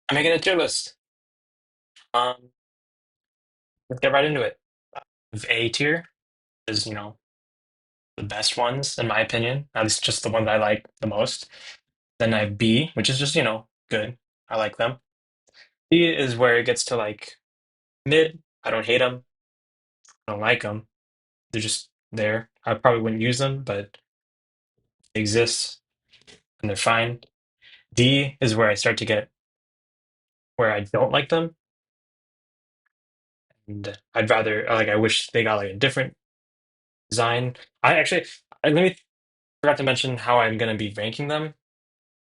I'm making a tier list. Um, let's get right into it. A tier is, the best ones in my opinion. At least just the ones I like the most. Then I have B, which is just, good. I like them. C is where it gets to like mid. I don't hate them. I don't like them. They're just there. I probably wouldn't use them, but they exist and they're fine. D is where I start to get where I don't like them, and I'd rather like I wish they got like a different design. Let me forgot to mention how I'm going to be ranking them.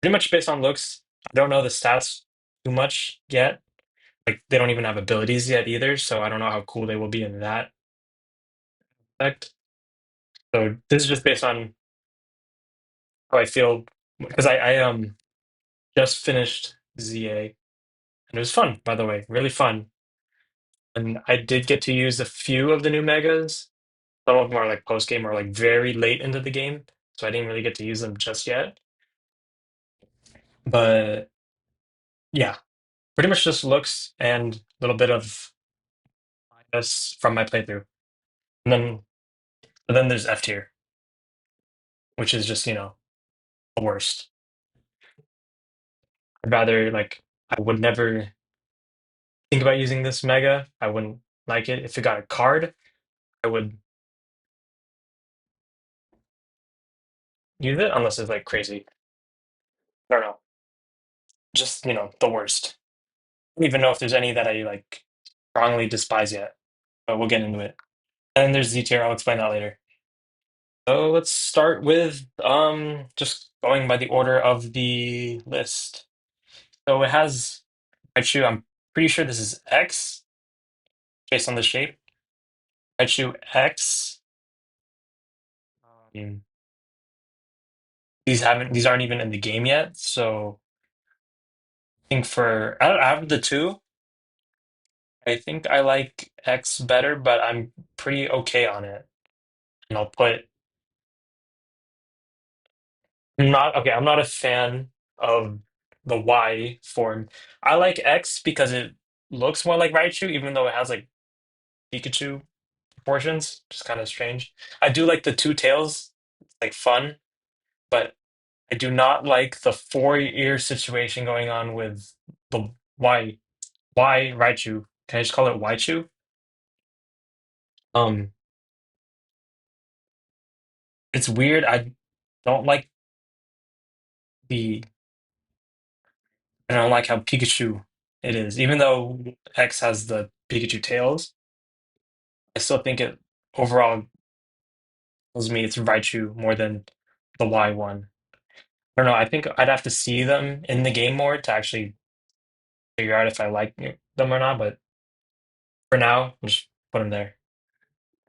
Pretty much based on looks. I don't know the stats too much yet. Like they don't even have abilities yet either, so I don't know how cool they will be in that aspect. So this is just based on how I feel because I just finished ZA and it was fun, by the way, really fun. And I did get to use a few of the new megas. Some of them are like post game or like very late into the game, so I didn't really get to use them just yet. But yeah, pretty much just looks and a little bit of this from my playthrough. And then there's F tier, which is just, the worst. I'd rather like I would never think about using this mega. I wouldn't like it. If it got a card, I would use it unless it's like crazy. I don't know. Just, the worst. I don't even know if there's any that I like strongly despise yet, but we'll get into it. And then there's Z tier, I'll explain that later. So let's start with just going by the order of the list. So it has Raichu, I'm pretty sure this is X based on the shape. Raichu X. Um, these aren't even in the game yet, so I think out of the two, I think I like X better, but I'm pretty okay on it. And I'm not a fan of the Y form. I like X because it looks more like Raichu, even though it has like Pikachu proportions, which is kind of strange. I do like the two tails, it's like fun, but I do not like the four-ear situation going on with the Y Raichu. Can I just call it Waichu? Um, it's weird. Don't like the I don't like how Pikachu it is. Even though X has the Pikachu tails, I still think it overall tells me it's Raichu more than the Y one. I don't know. I think I'd have to see them in the game more to actually figure out if I like them or not. But for now, just put them there.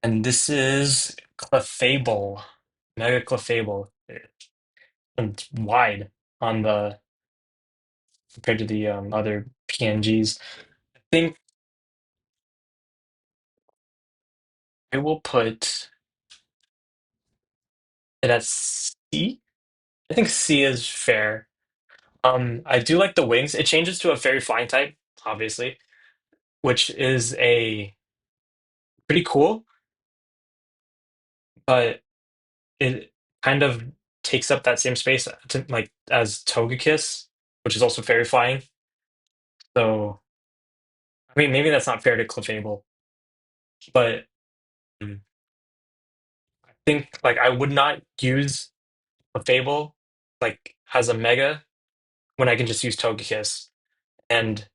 And this is Clefable, Mega Clefable. It's wide on the compared to the other PNGs. I think I will put it at C. I think C is fair. I do like the wings. It changes to a fairy flying type, obviously, which is a pretty cool, but it kind of takes up that same space like as Togekiss, which is also fairy flying. So I mean, maybe that's not fair to Clefable, but I think like I would not use Clefable like as a mega when I can just use Togekiss and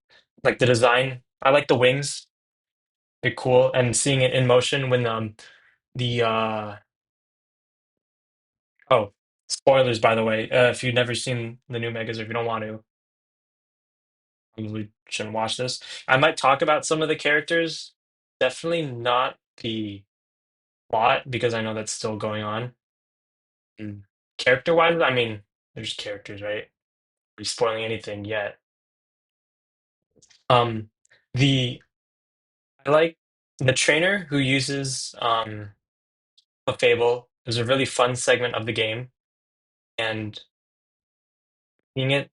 like the design. I like the wings; they're cool, and seeing it in motion when the oh, spoilers, by the way. If you've never seen the new Megas, or if you don't want to, probably shouldn't watch this. I might talk about some of the characters. Definitely not the plot, because I know that's still going on. And character-wise, I mean, there's characters, right? Are spoiling anything yet? Um, the I like the trainer who uses a Fable. There's a really fun segment of the game, and seeing it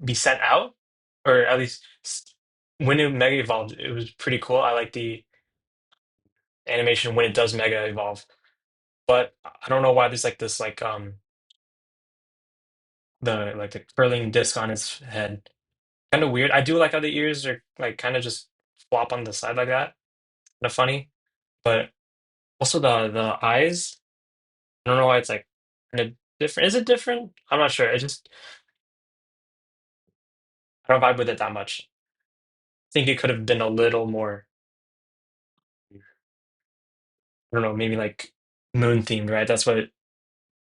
be sent out. or at least when it Mega Evolved, it was pretty cool. I like the animation when it does Mega Evolve, but I don't know why there's like this the curling disc on its head. Kind of weird. I do like how the ears are like kind of just flop on the side like that. Kind of funny, but also the eyes. I don't know why it's like kind of different. Is it different? I'm not sure. I don't vibe with it that much. I think it could have been a little more, I don't know, maybe like moon themed, right? That's what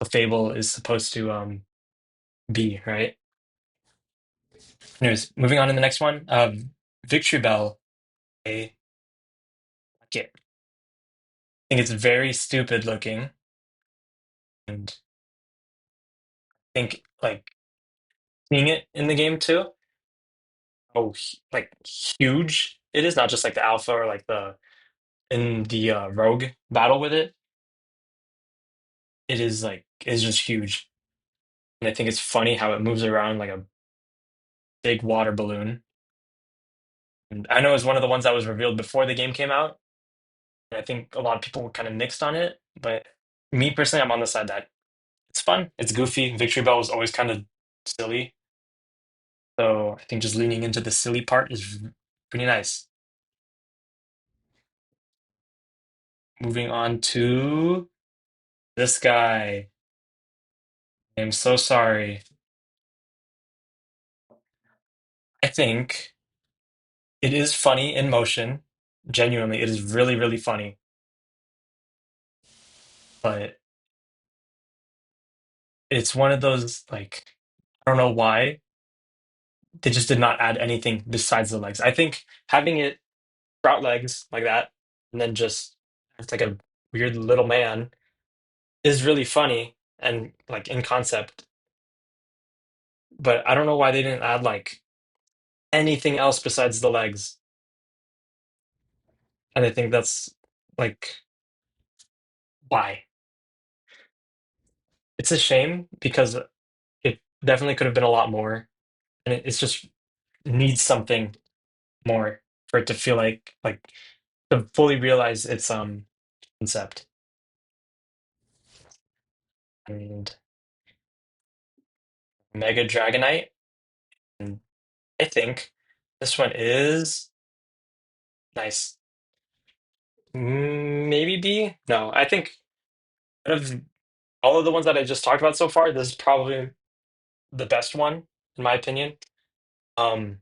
a Fable is supposed to be, right? Anyways, moving on to the next one. Victory Bell. I like it. I think it's very stupid looking, and I think like seeing it in the game too. Oh, like huge it is, not just like the alpha or like the in the rogue battle with it. It is like it's just huge, and I think it's funny how it moves around like a big water balloon. And I know it's one of the ones that was revealed before the game came out. And I think a lot of people were kind of mixed on it, but me personally, I'm on the side that it's fun, it's goofy. Victory Bell was always kind of silly, so I think just leaning into the silly part is pretty nice. Moving on to this guy. I'm so sorry. I think it is funny in motion. Genuinely, it is really, really funny. But it's one of those like I don't know why they just did not add anything besides the legs. I think having it sprout legs like that and then just it's like a weird little man is really funny and like in concept. But I don't know why they didn't add like anything else besides the legs. And I think that's like why. It's a shame because it definitely could have been a lot more, and it's just needs something more for it to feel like to fully realize its concept. And Mega Dragonite, and I think this one is nice. Maybe B? No, I think out of all of the ones that I just talked about so far, this is probably the best one, in my opinion. Um,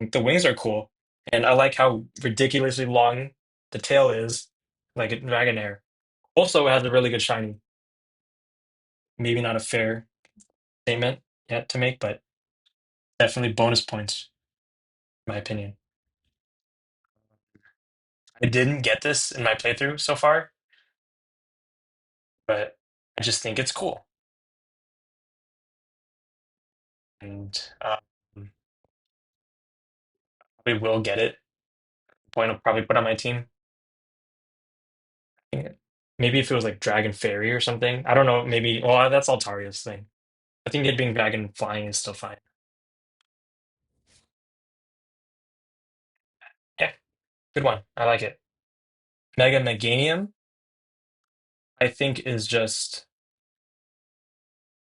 the wings are cool, and I like how ridiculously long the tail is, like a Dragonair. Also, it has a really good shiny. Maybe not a fair statement yet to make, but definitely bonus points, in my opinion. I didn't get this in my playthrough so far, but I just think it's cool, and probably will get it. Point I'll probably put on my team. Maybe if it was like Dragon Fairy or something. I don't know. Maybe. Well, that's Altaria's thing. I think it being Dragon Flying is still fine. Yeah, good one. I like it. Mega Meganium, I think, is just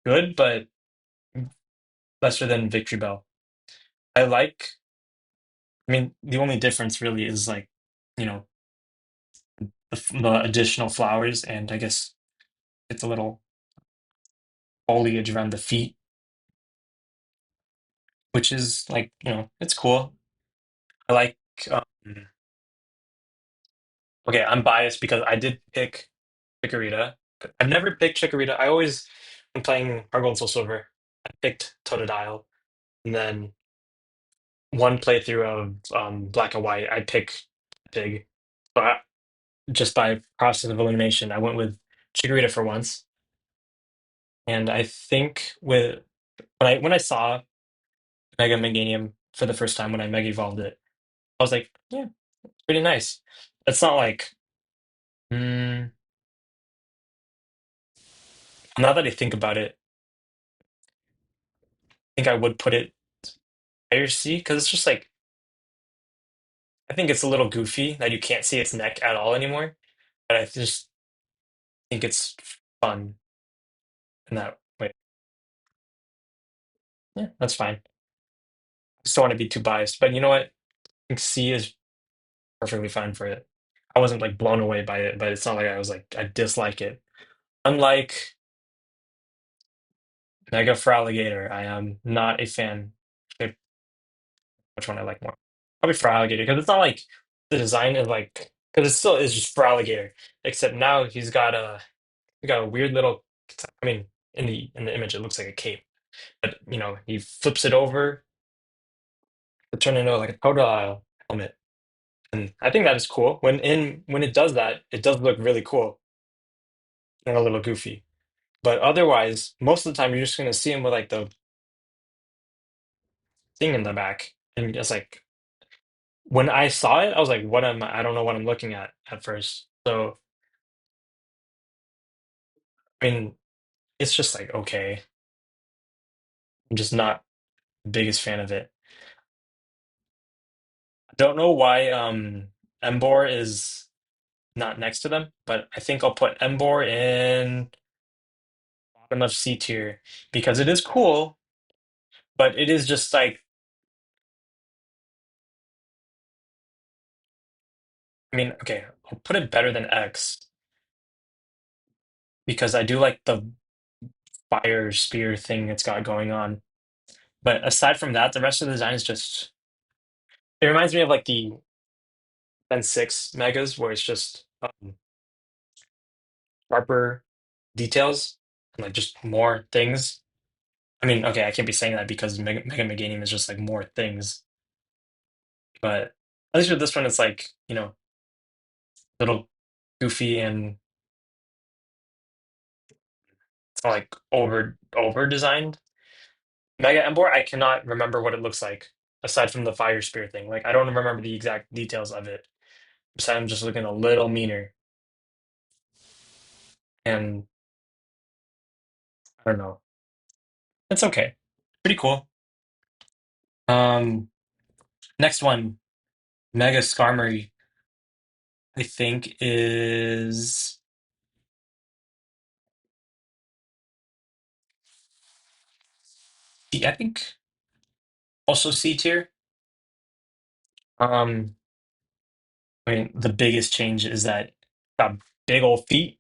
good, but lesser than Victory Bell. I like. I mean, the only difference really is like, you know, the additional flowers, and I guess it's a little foliage around the feet, which is like, it's cool. I like. Um, okay, I'm biased because I did pick Chikorita. But I've never picked Chikorita. I always, when playing Heart Gold and Soul Silver, I picked Totodile, and then one playthrough of Black and White, I pick Pig. But just by process of elimination, I went with Chikorita for once, and I think with when I saw Mega Meganium for the first time when I Mega Evolved it, I was like, yeah, pretty nice. It's not like, mm, now that I think about it, think I would put it higher C because it's just like I think it's a little goofy that you can't see its neck at all anymore. But I just think it's fun in that way. Yeah, that's fine. I just don't want to be too biased. But you know what? I think C is perfectly fine for it. I wasn't like blown away by it, but it's not like I was like I dislike it. Unlike Mega for Alligator, I am not a fan. Okay, which one I like more? Probably for Alligator because it's not like the design is like because it still is just for Alligator, except now he got a weird little. I mean, in the image, it looks like a cape, but he flips it over to turn into like a crocodile helmet, and I think that is cool. When it does that, it does look really cool and a little goofy. But otherwise, most of the time, you're just gonna see him with like the thing in the back, and it's like when I saw it, I was like, "What am I? I don't know what I'm looking at first." So I mean, it's just like okay, I'm just not the biggest fan of it. I don't know why Embor is not next to them, but I think I'll put Embor in bottom of C tier because it is cool, but it is just like I mean, okay, I'll put it better than X because I do like the fire spear thing it's got going on. But aside from that, the rest of the design is just it reminds me of like the Gen 6 megas where it's just sharper details and like just more things. I mean, okay, I can't be saying that because Mega Meganium is just like more things, but at least with this one, it's like, little goofy and it's not like over designed. Mega Embor, I cannot remember what it looks like aside from the fire spear thing. Like I don't remember the exact details of it. Besides, I'm just looking a little meaner, and I don't know. It's okay. Pretty cool. Um, Next one, Mega Skarmory, I think is I think also C tier. Um, I mean, the biggest change is that it's got big old feet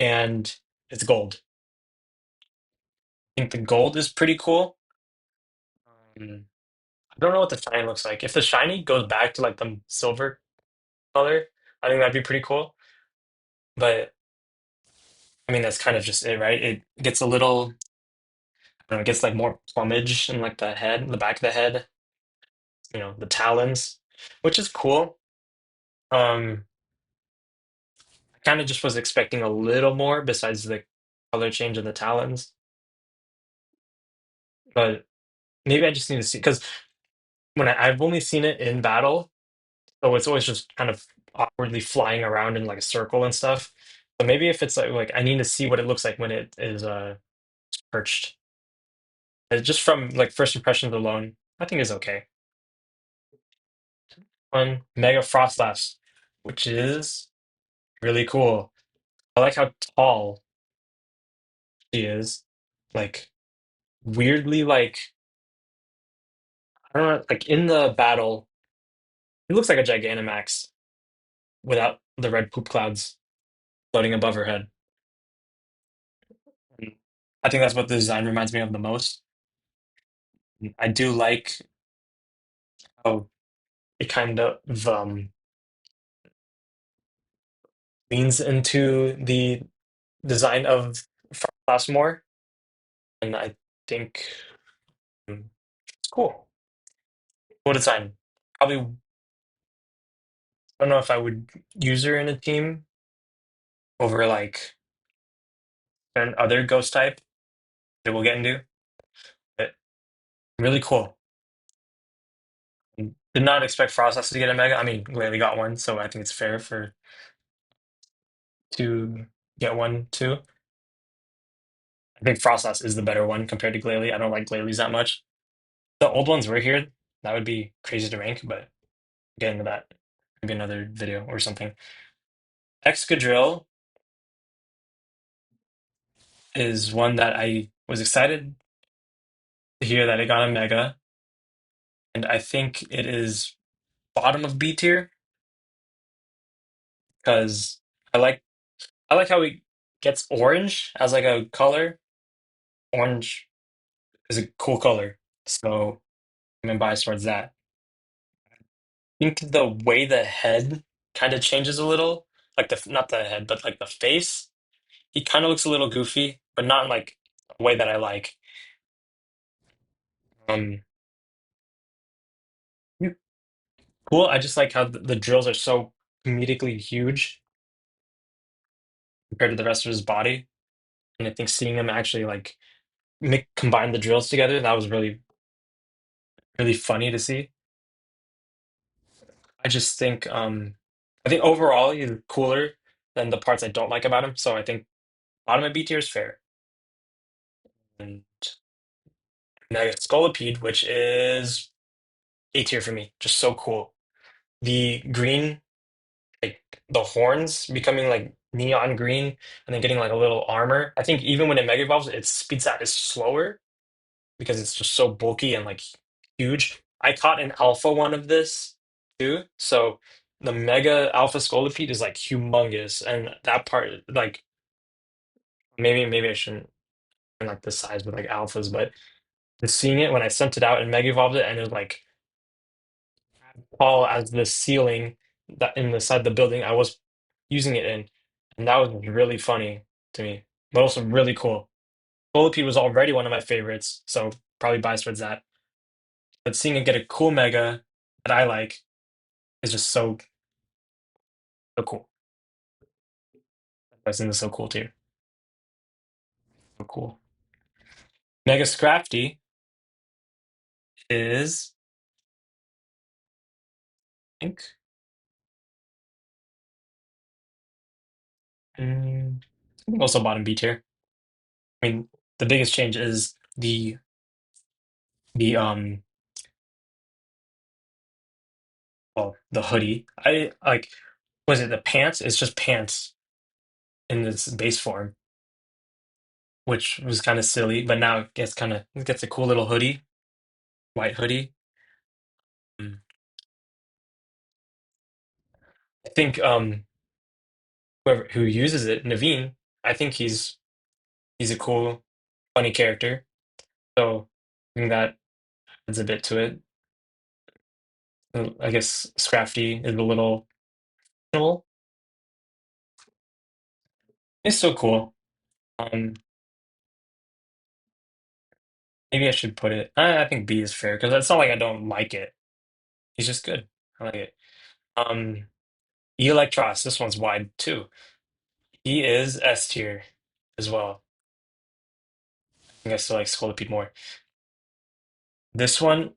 and it's gold. I think the gold is pretty cool. I don't know what the shiny looks like. If the shiny goes back to like the silver color, I think that'd be pretty cool. But I mean, that's kind of just it, right? It gets a little, I don't know, it gets like more plumage in like the head, the back of the head, the talons, which is cool. Um, I kind of just was expecting a little more besides the color change in the talons, but maybe I just need to see because I've only seen it in battle, so it's always just kind of awkwardly flying around in like a circle and stuff. So maybe if it's like I need to see what it looks like when it is perched. Just from like first impressions alone, I think is okay. One Mega Frostlass, which is really cool. I like how tall she is. Like weirdly, like I don't know, like in the battle, it looks like a Gigantamax without the red poop clouds floating above her head. And I think that's what the design reminds me of the most. I do like how it kind of leans into the design of Frostlass more, and I think it's cool. Cool design. Probably, I don't know if I would use her in a team over like an other ghost type that we'll get into, but really cool. Did not expect Frostlass to get a mega. I mean, Glalie got one, so I think it's fair for to get one too. I think Frostlass is the better one compared to Glalie. I don't like Glalies that much. The old ones were here. That would be crazy to rank, but get into that. Maybe another video or something. Excadrill is one that I was excited to hear that it got a Mega, and I think it is bottom of B tier because I like I like how it gets orange as like a color. Orange is a cool color, so I'm biased towards that. I think the way the head kind of changes a little, like the not the head, but like the face, he kind of looks a little goofy, but not in like a way that I like. Um, yeah, cool. I just like how the drills are so comedically huge compared to the rest of his body, and I think seeing him actually like combine the drills together, that was really funny to see. I just think I think overall he's cooler than the parts I don't like about him. So I think bottom of B tier is fair. And then I got Scolipede, which is A tier for me. Just so cool. The green, like the horns becoming like neon green and then getting like a little armor. I think even when it mega evolves, its speed stat is slower because it's just so bulky and like huge. I caught an alpha one of this too. So the mega alpha Scolipede is like humongous. And that part, like maybe I shouldn't like the size with like alphas, but just seeing it when I sent it out and mega evolved it and it was like tall as the ceiling that in the side of the building I was using it in. And that was really funny to me, but also really cool. Scolipede was already one of my favorites, so probably biased towards that. But seeing it get a cool mega that I like is just so cool. I think it's so cool too. So cool. Mega Scrafty is, I think also bottom B tier. I mean, the biggest change is the well, the hoodie. I like was it the pants? It's just pants in this base form, which was kind of silly, but now it gets a cool little hoodie, white hoodie. Mm. I think whoever who uses it, Naveen, I think he's a cool, funny character. So I think that adds a bit to it. I guess Scrafty is a little well, it's so cool. Um, maybe I should put it. I think B is fair because it's not like I don't like it. He's just good. I like it. Um, Electros, this one's wide too. He is S tier as well. I think I still like Scolipede more. This one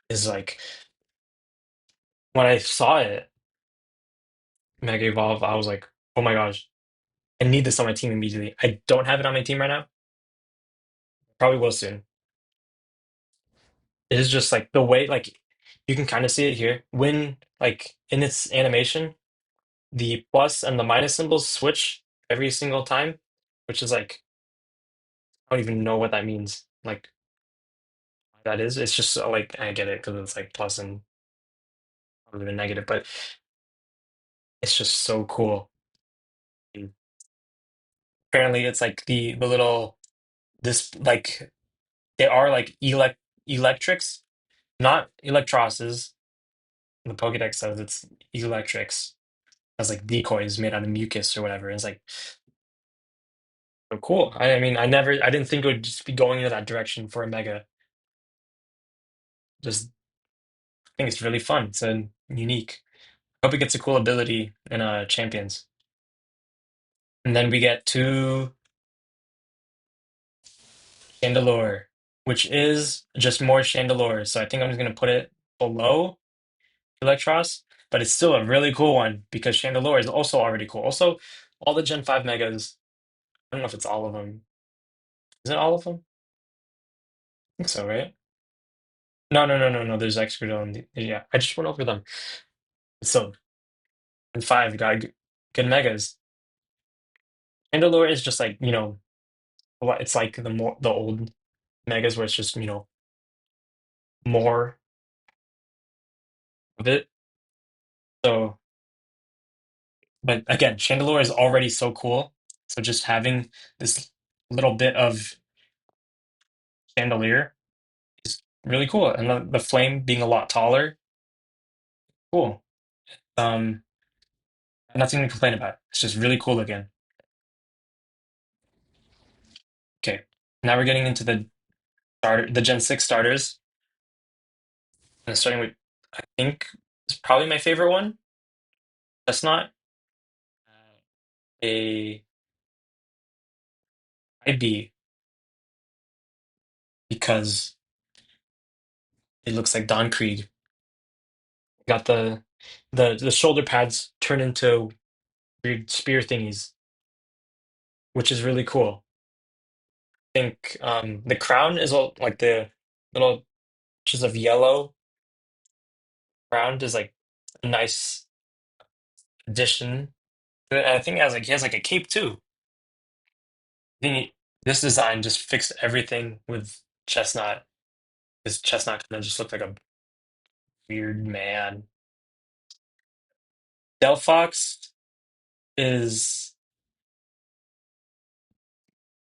is like when I saw it, Mega Evolve, I was like, oh my gosh, I need this on my team immediately. I don't have it on my team right now. Probably will soon. It is just like the way, like you can kind of see it here. When like in its animation, the plus and the minus symbols switch every single time, which is like I don't even know what that means. Like that is, it's just like I get it because it's like plus and positive and negative, but it's just so cool. And apparently, it's like the little this like they are like electrics, not electrosses. The Pokedex says it's electrics as like decoys made out of mucus or whatever. It's like so cool. I mean, I didn't think it would just be going into that direction for a mega. Just I think it's really fun. It's unique. Hope it gets a cool ability in Champions. And then we get to Chandelure, which is just more Chandelure. So I think I'm just gonna put it below Electros, but it's still a really cool one because Chandelure is also already cool. Also, all the Gen 5 megas, I don't know if it's all of them. Is it all of them? I think so, right? No, no, no, no, no. There's Excadrill and yeah. I just went over them. So in five, you got good megas. Chandelure is just like, it's like the old megas where it's just, more of it. So, but again, Chandelure is already so cool. So just having this little bit of Chandelier is really cool. And the flame being a lot taller, cool. Um, Nothing to complain about. It's just really cool looking. Okay. Now we're getting into the Gen 6 starters. And starting with, I think, it's probably my favorite one. That's not a IB because it looks like Don Krieg. Got the shoulder pads turn into weird spear thingies, which is really cool. I think the crown is all like the little just of yellow crown is like a nice addition. I think he has like a cape too. I think this design just fixed everything with Chestnut. Because Chestnut kind of just looked like a weird man. Delphox is,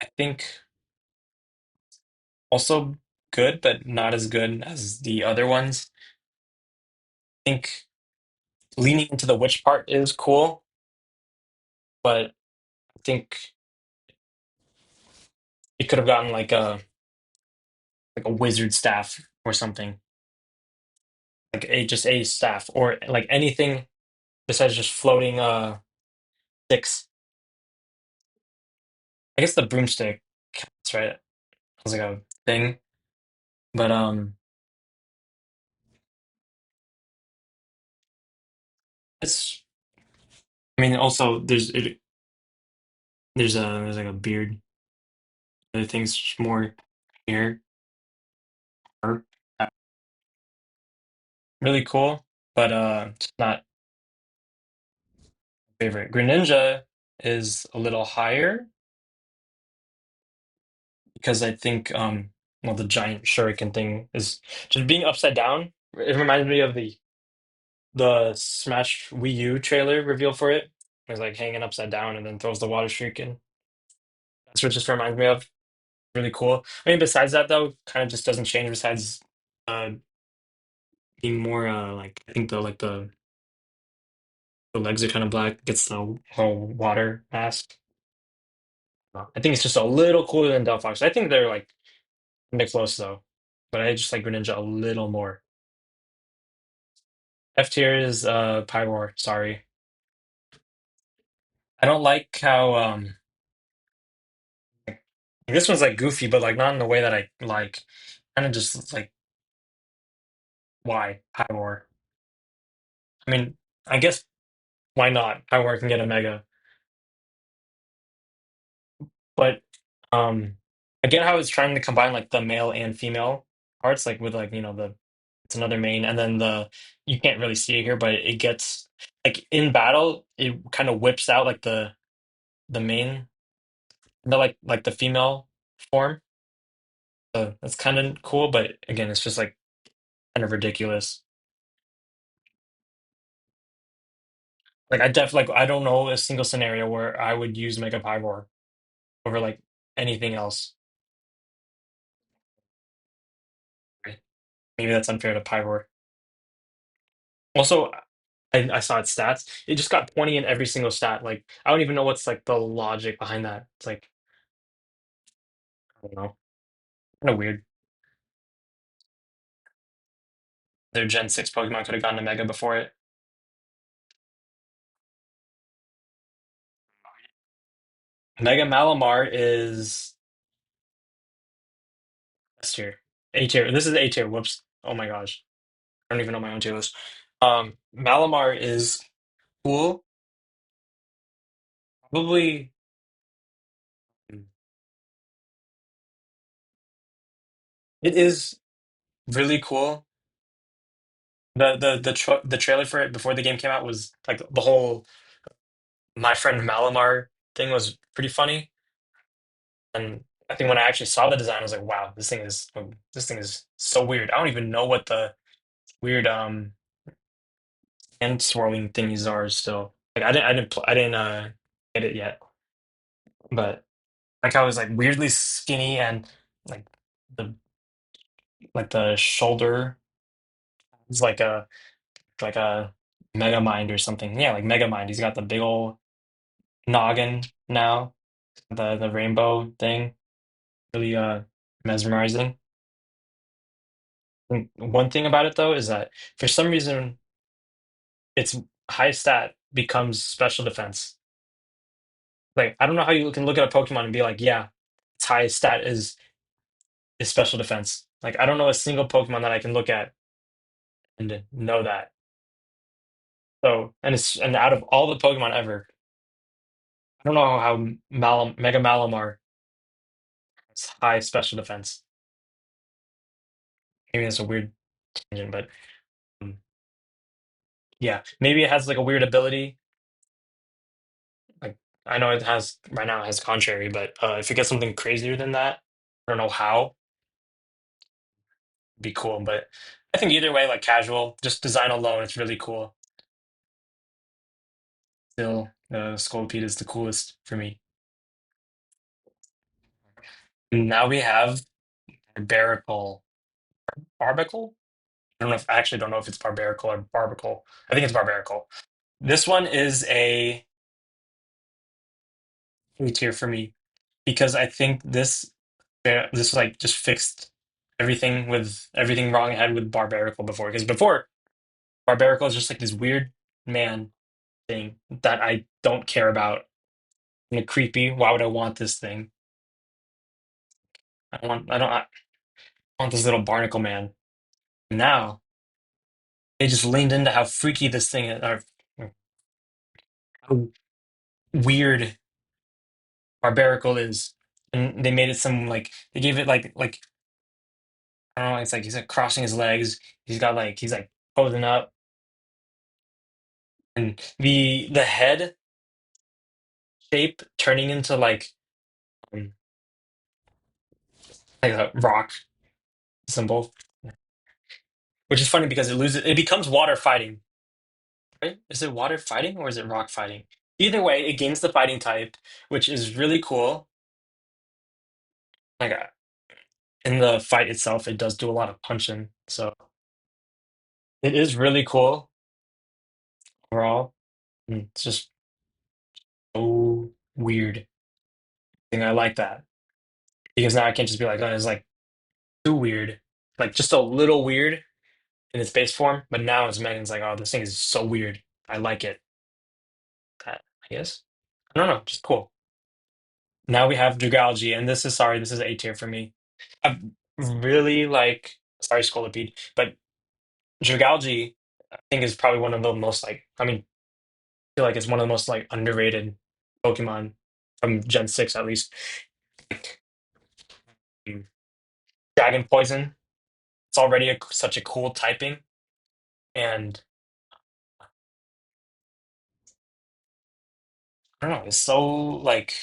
I think, also good, but not as good as the other ones. I think leaning into the witch part is cool, but I think it could have gotten like a wizard staff or something, like a staff or like anything besides just floating sticks. I guess the broomstick counts, right? It was like a thing, but it's. I mean, also there's like a beard. Other things just more hair, or really cool, but it's not my favorite. Greninja is a little higher because I think well the giant shuriken thing is just being upside down. It reminds me of the Smash Wii U trailer reveal for it. It's like hanging upside down and then throws the water shuriken. That's what it just reminds me of. Really cool. I mean, besides that though, kind of just doesn't change. Besides uh being more like I think the legs are kind of black. Gets the whole water mask. I think it's just a little cooler than Delphox. I think they're like kinda close though, but I just like Greninja a little more. F tier is Pyroar. Sorry, I don't like how this one's like goofy, but like not in the way that I like. Kind of just like why Pyroar? I mean, I guess why not? Pyroar can get a Mega, but um, I get how it's trying to combine like the male and female parts, like with like the it's another main, and then the you can't really see it here, but it gets like in battle, it kind of whips out like the main, like the female form. So that's kind of cool, but again, it's just like kind of ridiculous. Like I don't know a single scenario where I would use Mega Pivor over like anything else. Maybe that's unfair to Pivor. Also, I saw its stats. It just got 20 in every single stat. Like I don't even know what's like the logic behind that. It's like I don't know, kind of weird. Their Gen 6 Pokemon could have gotten a Mega before it. Mega Malamar is S tier. A tier. This is A tier. Whoops. Oh my gosh. I don't even know my own tier list. Malamar is cool. Probably It is really cool. The trailer for it before the game came out was like the whole My Friend Malamar thing was pretty funny. And I think when I actually saw the design, I was like, wow, this thing is so weird. I don't even know what the weird hand swirling thingies are still. Like I didn't get it yet. But like I was like weirdly skinny and like the the shoulder is like a Mega Mind or something. Yeah, like Mega Mind. He's got the big old noggin now, the rainbow thing. Really mesmerizing. And one thing about it though is that for some reason its high stat becomes special defense. Like I don't know how you can look at a Pokemon and be like, yeah, its highest stat is special defense. Like I don't know a single Pokemon that I can look at and know that. So and out of all the Pokemon ever, I don't know how Mega Malamar has high special defense. Maybe that's a weird tangent, but um, yeah, maybe it has like a weird ability. Like I know it has right now it has contrary, but if it gets something crazier than that, I don't know how. It'd be cool, but I think either way, like casual, just design alone, it's really cool. Still, Scolipede is the coolest for me. And now we have Barbaracle. Barbacle? I don't know if I actually don't know if it's Barbaracle or Barbacle. I think it's Barbaracle. This one is A tier for me because I think this like just fixed everything wrong I had with Barbaracle before. Because before Barbaracle is just like this weird man thing that I don't care about. And a creepy. Why would I want this thing? I want this little barnacle man. Now they just leaned into how freaky this thing is, or how weird Barbaracle is, and they made it some like they gave it like I don't know. It's like he's like crossing his legs. He's like posing up, and the head shape turning into um, like a rock symbol, which is funny because it becomes water fighting. Right? Is it water fighting or is it rock fighting? Either way, it gains the fighting type, which is really cool. Like in the fight itself, it does do a lot of punching, so it is really cool overall. It's just so weird, and I like that because now I can't just be like, oh, it's like too weird, like just a little weird in its base form. But now it's Megan's like, oh, this thing is so weird. I like it. That I guess I don't know, just cool. Now we have Dragalge, and this is A tier for me. I really like sorry, Scolipede, but Dragalge I think is probably one of the most like I mean feel like it's one of the most like underrated Pokemon from Gen 6 at least. Mm. Dragon Poison. It's already such a cool typing. And I don't know, it's so like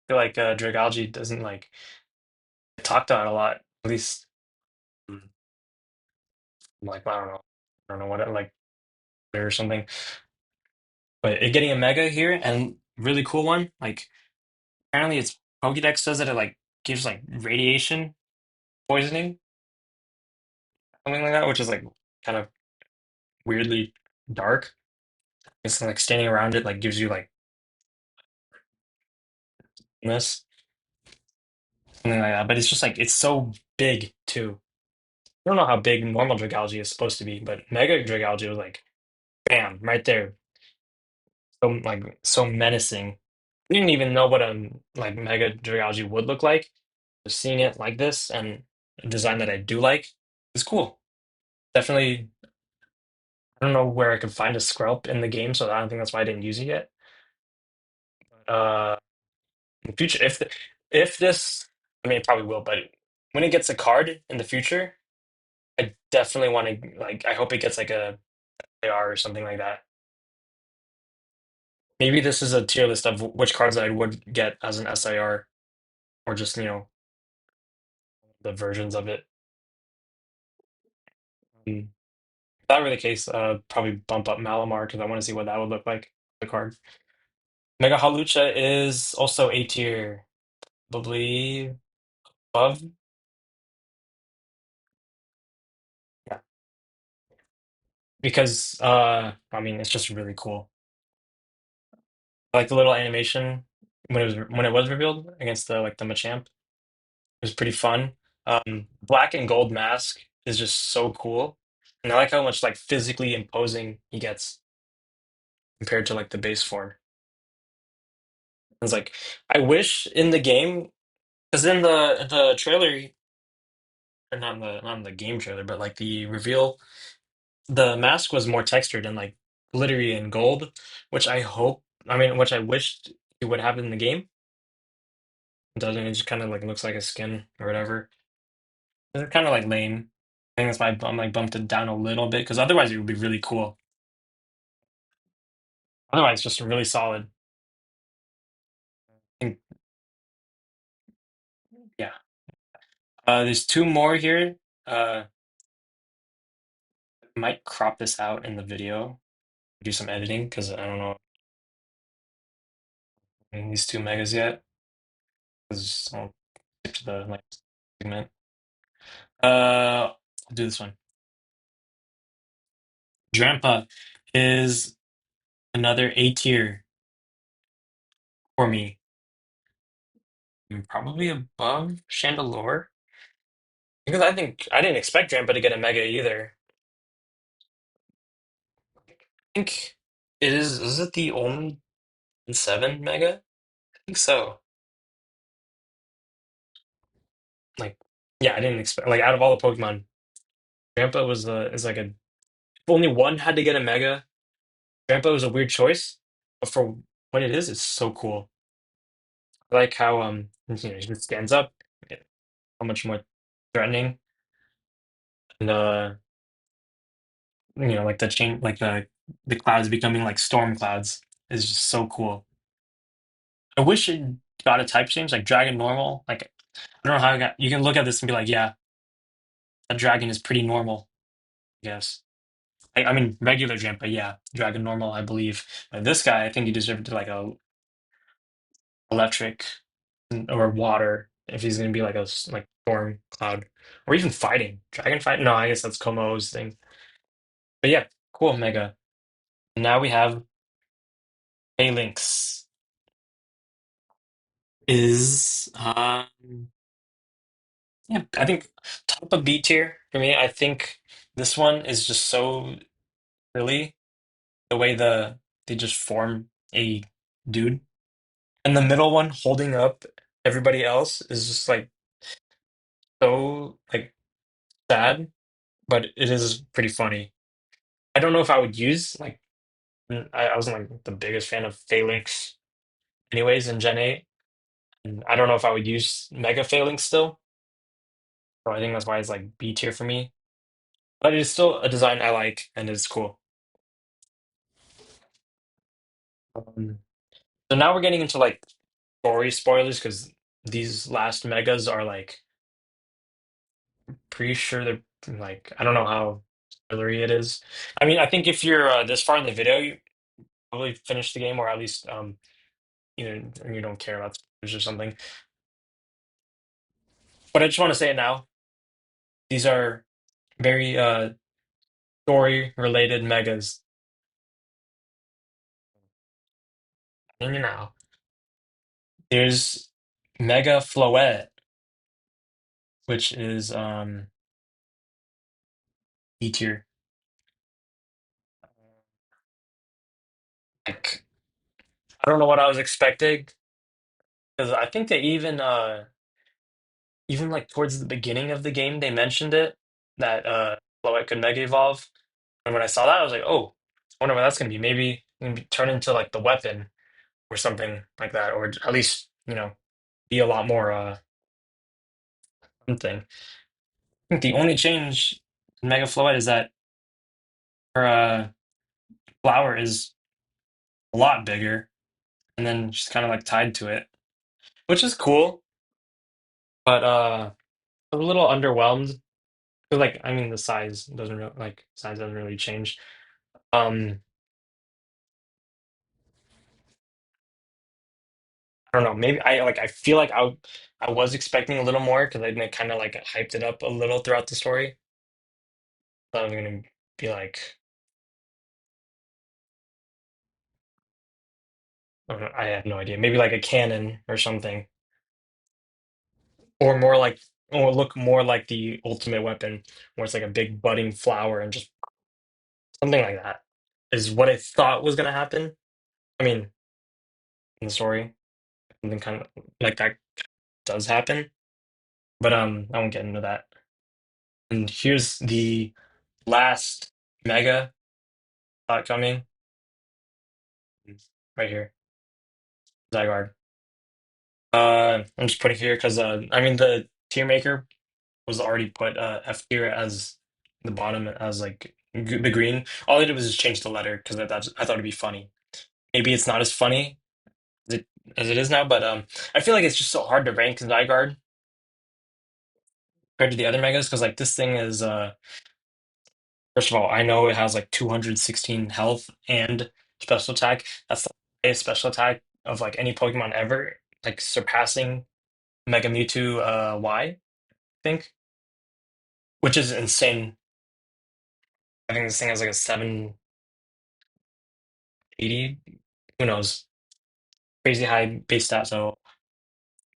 I feel like Dragalge doesn't like get talked about a lot. At least mm, like I don't know what it like or something. But it getting a mega here and really cool one. Like apparently its Pokédex says that it like gives like radiation poisoning, something like that, which is like kind of weirdly dark. It's like standing around it like gives you like this something like that. But it's just like it's so big too. I don't know how big normal Dragalge is supposed to be, but Mega Dragalge was like bam right there, so like so menacing. I didn't even know what a like Mega Dragalge would look like. Just seeing it like this and a design that I do like is cool. Definitely, I don't know where I could find a Skrelp in the game, so I don't think that's why I didn't use it yet. In the future, if this, I mean, it probably will, but when it gets a card in the future, I definitely want to like. I hope it gets like a AR or something like that. Maybe this is a tier list of which cards I would get as an SIR, or just the versions of it. If that were the case, probably bump up Malamar because I want to see what that would look like. The card. Mega Halucha is also A tier, probably above. Yeah, because I mean it's just really cool. I like the little animation when it was revealed against the Machamp. It was pretty fun. Black and gold mask is just so cool, and I like how much like physically imposing he gets compared to like the base form. It's like I wish in the game because in the trailer, or not in the game trailer, but like the reveal, the mask was more textured and like glittery and gold, which I hope, I mean, which I wished it would have in the game. It doesn't. It just kind of like looks like a skin or whatever. It's kind of like lame. I think that's why I'm like bumped it down a little bit because otherwise it would be really cool. Otherwise, just really solid. I think, yeah. There's two more here. Might crop this out in the video, do some editing because I don't know these two megas yet. Because I'll skip to the like segment. I'll do this one. Drampa is another A tier for me. Probably above Chandelure. Because I think I didn't expect Drampa to get a mega either. I think it is it the only 7 mega? I think so. Like, yeah, I didn't expect like out of all the Pokemon, Drampa was is like a if only one had to get a mega. Drampa was a weird choice, but for what it is, it's so cool. I like how he just stands up, how much more threatening, and like the chain, like the clouds becoming like storm clouds is just so cool. I wish it got a type change, like dragon normal. Like I don't know how it got. You can look at this and be like, yeah, that dragon is pretty normal. Yes, I mean regular Jam, but yeah, dragon normal, I believe. But this guy, I think he deserved like a electric or water if he's gonna be like like storm cloud or even fighting dragon fight. No, I guess that's Komo's thing. But yeah, cool mega. Now we have Phalanx is yeah, I think top of B tier for me. I think this one is just so silly the way they just form a dude, and the middle one holding up everybody else is just like so like sad, but it is pretty funny. I don't know if I would use like I wasn't like the biggest fan of Phalanx anyways in Gen 8, and I don't know if I would use Mega Phalanx still. So I think that's why it's like B tier for me. But it is still a design I like and it's cool. Um, so now we're getting into like story spoilers because these last megas are like pretty sure they're like I don't know how spoilery it is. I mean, I think if you're this far in the video, you probably finished the game or at least you don't care about spoilers or something. But I just want to say it now. These are very story related megas. And now there's Mega Floette, which is E tier. Like I don't know what I was expecting because I think they even like towards the beginning of the game they mentioned it that Floette could Mega Evolve. And when I saw that, I was like, oh, I wonder what that's gonna be. Maybe turn into like the weapon or something like that, or at least be a lot more one thing. I think the only change in Mega Floette is that her flower is a lot bigger, and then she's kind of like tied to it, which is cool, but a little underwhelmed. 'Cause, like, I mean, the size doesn't really change. Um, I don't know. Maybe I feel like I was expecting a little more because they kind of like hyped it up a little throughout the story. Thought I was gonna be like, I have no idea. Maybe like a cannon or something, or more like, or look more like the ultimate weapon, where it's like a big budding flower and just something like that is what I thought was gonna happen. I mean, in the story, something kind of like that does happen, but I won't get into that. And here's the last mega coming right here, Zygarde. I'm just putting here because I mean the tier maker was already put F tier as the bottom as like the green. All I did was just change the letter because I thought it'd be funny. Maybe it's not as funny as it is now, but I feel like it's just so hard to rank Zygarde compared to the other megas because like this thing is first of all, I know it has like 216 health and special attack. That's the highest special attack of like any Pokemon ever, like surpassing Mega Mewtwo Y, I think, which is insane. I think this thing has like a 780, who knows, crazy high base stat. So,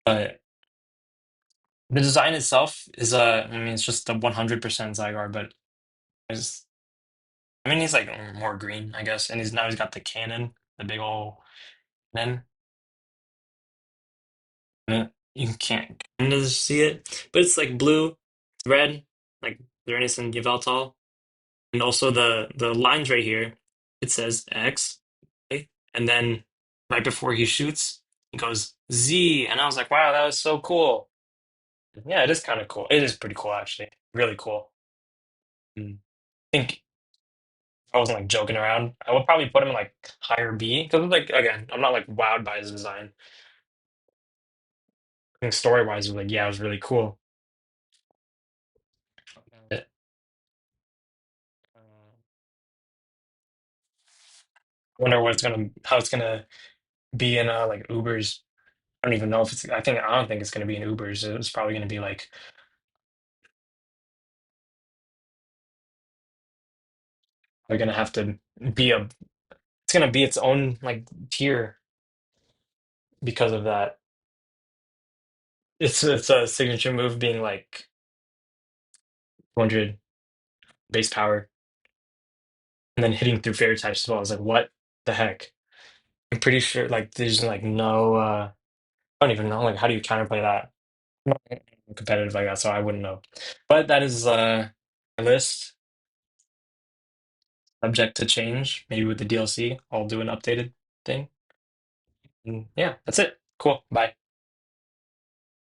but the design itself is I mean, it's just a 100% Zygarde, but it's, I mean, he's like more green, I guess, and he's got the cannon, the big old cannon. You can't kind of see it, but it's like blue, it's red, like Uranus and Yveltal, and also the lines right here. It says X, okay? And then right before he shoots, it goes Z, and I was like, wow, that was so cool. Yeah, it is kind of cool. It is pretty cool, actually. Really cool. Mm. I think if I wasn't like joking around, I would probably put him in like higher B because like again, I'm not like wowed by his design. I think story wise, it was like yeah, it was really cool. Uh, wonder how it's gonna be in like Ubers. I don't even know if it's. I don't think it's gonna be in Ubers. It's probably gonna be like they're gonna have to be a. It's gonna be its own like tier because of that. It's a signature move being like 200 base power and then hitting through fairy types as well. I was like, what the heck? I'm pretty sure like there's like no. I don't even know like how do you counterplay that? I'm not competitive like that, so I wouldn't know. But that is a list subject to change. Maybe with the DLC, I'll do an updated thing. And yeah, that's it. Cool. Bye.